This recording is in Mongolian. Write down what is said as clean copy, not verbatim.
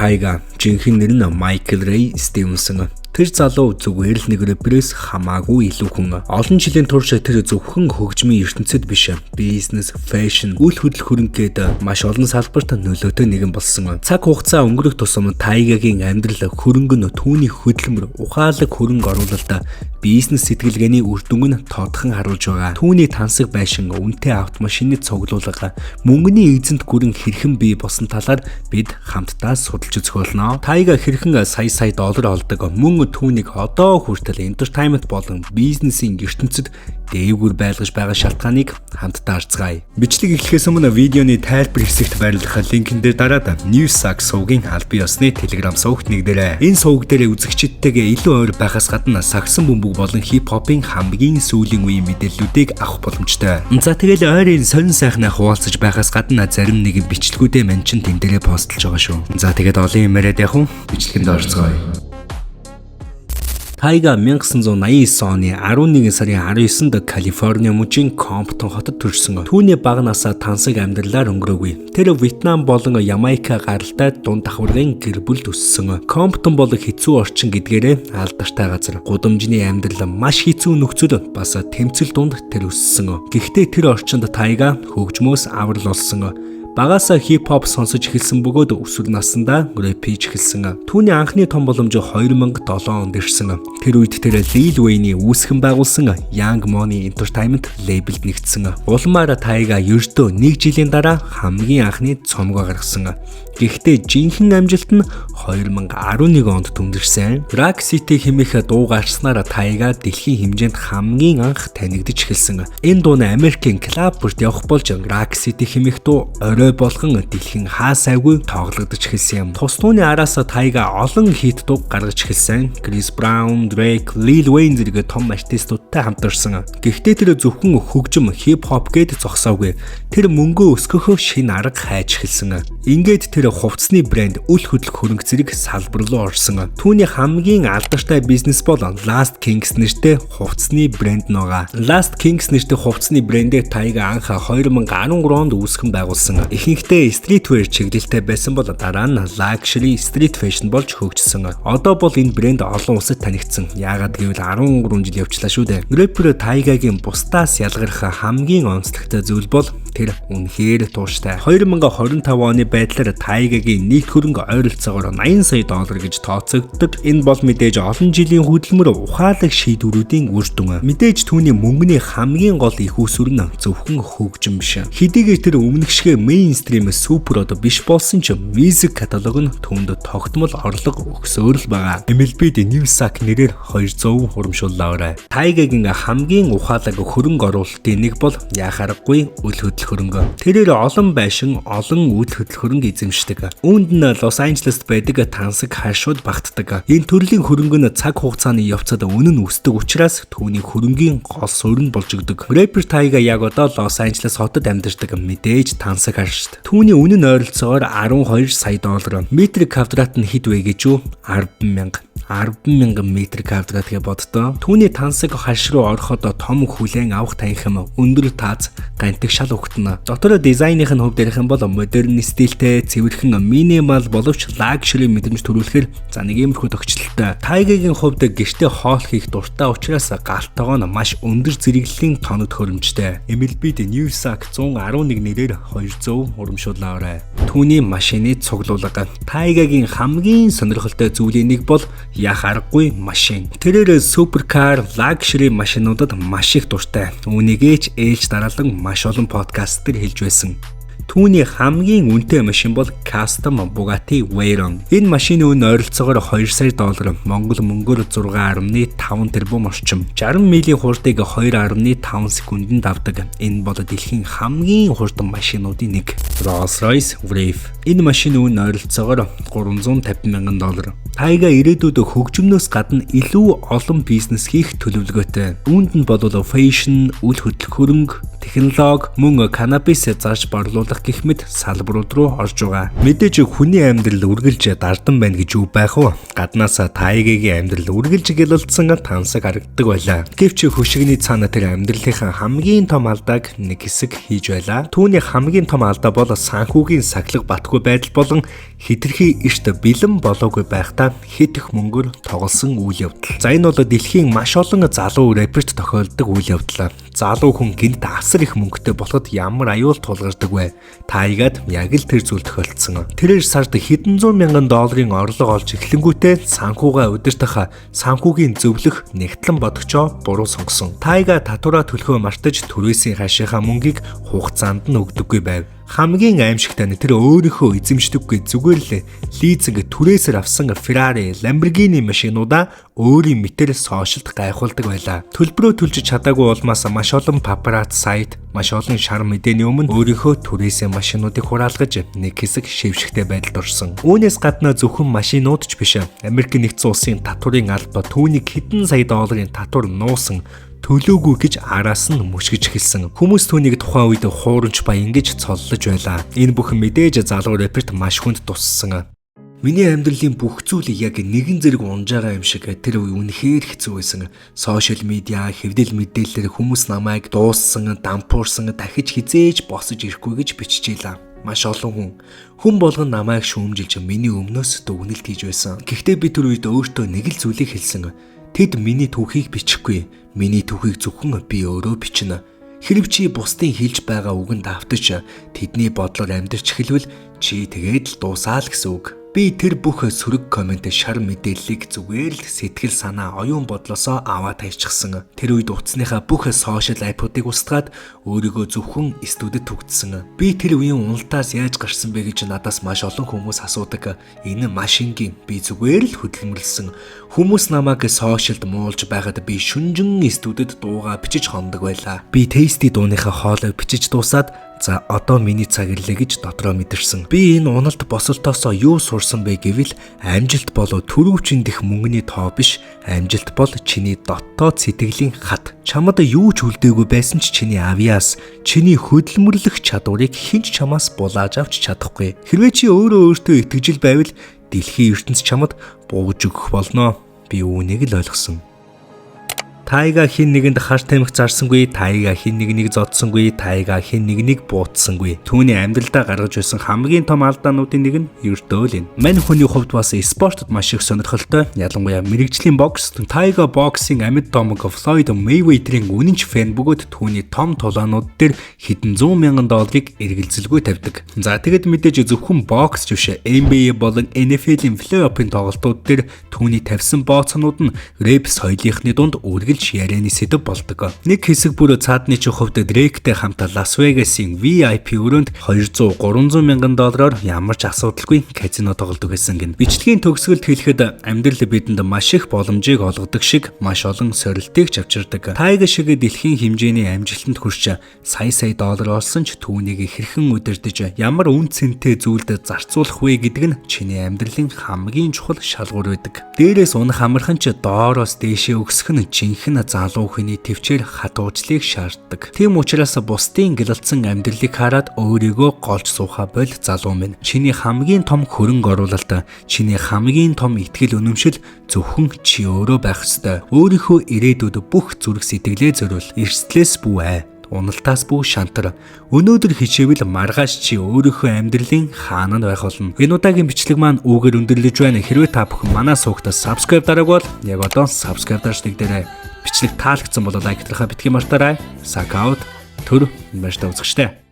Тайга жинхэнэ нэр нь Майкл Рэй Стивенсон. Тэр залуу зүгээр л нэг рэперээс хамаагүй илүү хүн. Олон жилийн турш тэр зөвхөн хөгжмийн ертөнцид биш, бизнес, фэшн, үйл хөдлөл хөрөнгөд маш олон салбарт нөлөөтэй нэгэн болсон. Цаг хугацаа өнгөрөх тусам Тайгагийн амьдрал хөрөнгө нь түүний хөдөлмөр, ухаалаг хөрөнгө оруулалт, бизнес сэтгэлгээний үр дүнг нь тоодхон харуулж байгаа. Түүний тансаг байшин, үнэтэй автомашины цуглуулга, мөнгөний эзэнт гүрэн хэрхэн бий болсон талаар бид хамтдаа судалж үзэх болно. Тайга хэрхэн сая доллар олдог, мөн түүнийг одоо хүртэл entertainment болон бизнесийн ертөнцид дээгүүр байлгаж байгаа шалтгааныг хамтдаа харцгаая. Бичлэг эхлэхээс өмнө видеоны тайлбар хэсэгт байрлах линкэн дээр дараад Newsack сувгийн аль бие усны Telegram сувагт нэгдээрэй. Энэ суваг дээр үзэгчдтэйгээ илүү ойр байхаас гадна сагсан бөмбөг болон хип-хопын хамгийн сүүлийн үеийн мэдээллүүдийг авах боломжтой. За тэгэл ойрын сонин сайхнаа хуваалцаж байгаас гадна зарим нэгэн бичлэгүүдээ мань чин тэн дээрээ постлж байгаа шүү. За тэгээд олон юм яриад явах уу? Бичлэгэнд орцгоё. Тайга 1989 оны 11 сарын 19-нд Калифорни мужийн Комптон хотод төрсөн. Түүний бага насаа тансаг амьдралаар өнгөрөөгүй. Тэр Вьетнам болон Ямайка гаралтай дунд давхаргын гэр бүлд өссөн. Комптон бол хэцүү орчин гэдгээрээ алдартай газар. Гудамжны амьдрал маш хэцүү нөхцөл бас тэмцэл дунд тэр өссөн. Гэхдээ тэр орчинд Тайга хөгжмөөс аврал олсон. Багасаа хип-хоп сонсож эхэлсэн бөгөөд өсвөр наснда рэп хийж эхэлсэн. Түүний анхны том боломж 2007 онд ирсэн. Тэр үед тэр Lil Wayne-ийн үүсгэн байгуулсан Young Money Entertainment label-д нэгдсэн. Улмаар Тайга ердөө 1 жилийн дараа хамгийн анхны цомгоо гаргасан. Гэхдээ жинхэнэ амжилт нь 2011 онд төндрсөн. Rock City хэмээх дуу гаргаснаар Тайга дэлхийн хэмжээнд хамгийн анх танигдж эхэлсэн. Энэ дуу нь Америкийн клуб бүрт явах болж Rock City хэмээх дуу болгон дэлхийн хаасайгүй тоглогдож эхэлсэн юм. Тус дууны араас Тайга олон хит дуу гаргаж эхэлсэн. Chris Brown, Drake, Lil Wayne зэрэг том артистуудтай хамтарсан. Гэхдээ тэр зөвхөн хөгжим, хип-хоп гээд зогсоогүй. Тэр мөнгөө өсгөхөө шинэ арга хайж эхэлсэн. Ингээд тэр хувцсны брэнд үл хөдлөх хөрөнгө зэрэг салбар руу орсон. Түүний хамгийн алдартай бизнес бол Last Kings нэртэй хувцсны брэнд нөгаа. Last Kings нэртэй хувцсны брэндээ Тайга анх 2013 онд үүсгэн байгуулсан. Ихэнхдээ streetwear чиглэлтэй байсан бол дараа нь luxury street fashion болж хөгжсөн. Одоо бол энэ брэнд олон улсад танигдсан. Яагаад гэвэл 13 жил явчлаа шүү дээ. Рэпер Тайгагийн бусдаас ялгарх хамгийн онцлогтой зүйл бол тэр үнэхээр тууштай. 2025 оны байдлаар Тайгагийн нийт хөрөнгө ойролцоогоор 80 сая доллар гэж тооцогддог. Энэ бол мэдээж олон жилийн хөдөлмөр ухаалаг шийдвэрүүдийн үр дүн. Мэдээж түүний мөнгөний хамгийн гол их үүсвэр нь зөвхөн хөгжим биш. Хэдийгээр тэр өмнөгшгөө мейнстрим супер одоо биш болсон ч мьюзик каталог нь түүнд тогтмол орлого өгсөөр л байгаа. MLB-д Newsack нэрээр 200 хурамшууллаа. Тайгагийн хамгийн ухаалаг хөрөнгө оруулалтын нэг бол яхаарахгүй үйл хөдлөл хөрөнгө. Тэрээр олон байшин, олон үйл хөдлөл хөрөнгө эзэмшдэг. Үүнд нь Лос Анжелест байдаг тансаг хашууд багтдаг. Энэ төрлийн хөрөнгө нь цаг хугацааны явцад үнэн өсдөг учраас түүний хөрөнгийн гол суурь нь болж өгдөг. Рэпер Тайга яг одоо Лос Анжелес хотод амьдардаг. Мэдээж тансаг хаш. Түүний үнэн ойролцоогоор 12 сая доллар. Метр квадрат нь хэд вэ гэж юу? 10,000 метр квадрат гэж боддоо. Түүний тансаг хаш руу ороход том хүлээн авах танхим, өндөр таац, гантик шал өгтөнө. Дотор дизайных нь хувьд ярих юм бол модерн стилтэй, цэвэрхэн минимал боловч luxury мэдрэмж төрүүлэхээр за нэг иймэрхүү тохичлолтой. Тайгагийн хувьд гэртээ хоол хийх дуртай учраас галтайгоо нь маш өндөр зэрэглэлийн тоног хөрөмжтэй. MLB-д Newsack 111 нэрээр 200 хурамшууллаа. Түүний машины цуглуулга. Тайгагийн хамгийн сонирхолтой зүйлийн нэг бол яхаарахгүй машин. Тэрээр суперкар, luxury машинуудад маш их дуртай. Үүнийгээж ээлж дараалан маш олон подкаст төр хэлж байсан. Түүний хамгийн үнэтэй машин бол Custom Bugatti Veyron. Энэ машины үн ойролцоогоор 2 сая доллар, Монгол мөнгөөр 6.5 тэрбум орчим. 60 милийн хурдыг 2.5 секундэд авдаг. Энэ бол дэлхийн хамгийн хурдан машинуудын нэг. Rolls-Royce Wraith. Энэ машины үн ойролцоогоор 350,000 доллар. Тайга ирээдүйд хөгжмнөөс гадна илүү олон бизнес хийх төлөвлөгөөтэй. Үүнд нь бол фэшн, үл хөдлөх хөрөнгө, технологи, мөн канабис зарж борлуулах гэх мэт салбарууд руу орж байгаа. Мэдээж хүний амьдрал үргэлж дардан байна гэж юу байх вэ? Гаднаас Тайгагийн амьдрал үргэлж гэлэлдсэн тансаг харагддаг байлаа. Гэвч хөшигний цаана тэр амьдралынхаа хамгийн том алдааг нэг хэсэг хийж байлаа. Түүний хамгийн том алдаа бол санхүүгийн сахилга батгүй байдал болон хитрхи эрт бэлэн болоогүй байхдаа хит их мөнгөөр тоглосон үйл явдал. За энэ бол дэлхийн маш олон залуу рэперт тохиолддог үйл явдал. Залуу хүн гинт асар их мөнгөтэй болоход ямар аюул тулгардаг вэ? Тайгад яг л тэр зүйл тохиолдсон. Тэрээр сард хэдэн зуун мянган долларын орлого олж эхлэнгүүтээ санхүүгээ удирдах санхүүгийн зөвлөх нэгтлэн бодогчоо буруу сонгосон. Тайга татвараа төлөхөө мартаж түрээсийн хашийнхаа мөнгийг хугацаанд нь өгдөггүй байв. Хамгийн аимшигтай нь тэр өөрийнхөө эзэмшдэггүй зүгээр л лизинг түрээсээр авсан Ferrari, Lamborghini машинуудаа өөрийн мэтэр сошиалд гайхуулдаг байлаа. Төлбөрөө төлж чадаагүй улмаас маш олон папарацци сайт, маш олон шар мэдээний өмнө өөрийнхөө түрээсээ машинуудыг хураалгаж нэг хэсэг шившигтэй байдалд орсон. Үүнээс гадна зөвхөн машинууд ч биш. Америк нэгдсэн улсын татварын алба түүнийг хэдэн сая долларын татвар нуусан төлөөгүй гэж араас нь мөшгөж эхэлсэн. Хүмүүс түүнийг тухайн үед хуурамч баян гэж цоллож байлаа. Энэ бүхэн мэдээж залуу рэперт маш хүнд туссан. Миний амьдралын бүх зүйлийг яг нэгэн зэрэг унжаагаа юм шиг тэр үе үнэхээр хэцүү байсан. Сошиал медиа, хэвдэл мэдээлэлээр хүмүүс намайг дууссан, дампуурсан, дахиж хизээж босож ирэхгүй гэж биччихлээ. Маш олон хүн болгон намайг шүүмжилж миний өмнөөс дүгнэлт хийж байсан. Гэхдээ би тэр үед өөртөө нэг л зүйлийг хэлсэн. Тэд миний түүхийг бичихгүй. Миний түүхийг зөвхөн би өөрөө бичнэ. Хэрв чи бусдын хэлж байгаа үгэнд автаж тэдний бодлоор амьдрч эхэлвэл чи тэгээд л дуусаа л гэсэн үг. Би тэр бүх сөрөг комент шар мэдээллийг зүгээр л сэтгэл санаа оюун бодлосоо аваад хайчихсан. Тэр үед утасныхаа бүх сошиал аппуудыг устгаад өөрийгөө зөвхөн студид төгдсөн. Би тэр үеийн уналтаас яаж гарсан бэ гэж надаас маш олон хүмүүс асуудаг. Энэ маш энгийн. Би зүгээр л хөдөлмөрлсөн. Хүмүүс намайг сошиалд муулж байгаад би шүнжин студид дуугаа бичиж хондог байлаа. Би тейсти дууныхаа хоолойг бичиж дуусаад за одоо миний цаг ирлээ гэж дотроо мэдэрсэн. Би энэ уналт босолтоосоо юу сурсан бэ гэвэл амжилт бол төрөвчин дэх мөнгөний тоо биш. Амжилт бол чиний дотоод сэтгэлийн хат. Чамд юу ч үлдээгүй байсан ч чиний авьяас, чиний хөдөлмөрлөх чадварыг хинч чамаас булааж авч чадахгүй. Хэрвээ чи өөртөө итгэжил байвал дэлхийн ертөнц чамд бууж өгөх болно. Би үүнийг л ойлгосон. Тайга хин нэгэнд хар тамхи зарсангүй, Тайга хин нэгнийг зодсонгүй, Тайга хин нэгнийг буутсангүй. Түүний амьдралдаа гаргаж байсан хамгийн том алдаануудын нэг нь ердөө л энэ. Мань хүний хувьд бас спортод маш их сонирхолтой, ялангуяа мэрэгжлийн бокс. Тайга боксing амьд томог Флойд Мэйвезерийн үнэнч фэн бөгөөд түүний том тулаанууд дээр хэдэн зуун мянган долларыг эргэлзэлгүй тавьдаг. За тэгэд мэдээж зөвхөн бокс биш, NBA болон NFL-ийн плей-оффын тоглолтууд дээр түүний тавьсан бооцоонууд нь рэп соёлынхны дунд ярианы сэдв болдог. Нэг хэсэг бүр цаадны хувьд Дрейктэй хамт Лас Вегасын VIP өрөөнд 200-300 мянган доллараар ямар ч асуудалгүй казино тоглодог гэсэн гин. Бичлэгийн төгсгөлд хэлэхэд амьдрал бидэнд маш их боломжийг олгодог шиг маш олон сорилтыг авчирдаг. Тайга шиг дэлхийн хэмжээний амжилтанд хүрч сая доллар олсон ч түүнийг хэрхэн удирдах, ямар үн цэнтэй зүйлд зарцуулах вэ гэдэг нь чиний амьдралын хамгийн чухал шалгуур байдаг. Дээрээс унах амархан ч доороос дээшээ өксөх нь жинхэнэ залуу хүний төвчээр хатуужлыг шаарддаг. Тийм учраас бусдын гэлэлцсэн амьдралыг хараад өөрийгөө голж сууха бол залуу минь. Чиний хамгийн том хөрөнгө оруулалт, чиний хамгийн том итгэл үнэмшил зөвхөн чи өөрөө байх ёстой. Өөрийнхөө ирээдүйд бүх зүрх сэтгэлээ зориул. Эрсдлээс бүү уналтаас бүү шантар. Өнөөдөр хичээвэл маргааш чи өөрийнхөө амьдралын хаананд байх болно. Энэ удаагийн бичлэг маань үүгээр өндөрлөж байна. Хэрвээ та бүхэн манай суугтаа subscribe дараагүй бол яг одоо subscribe дарж нэгдээрэй. Бичлэг таалагдсан бол лайк дарахаа битгий мартаарай. Сакаут төр баяртай үзэгчтэй.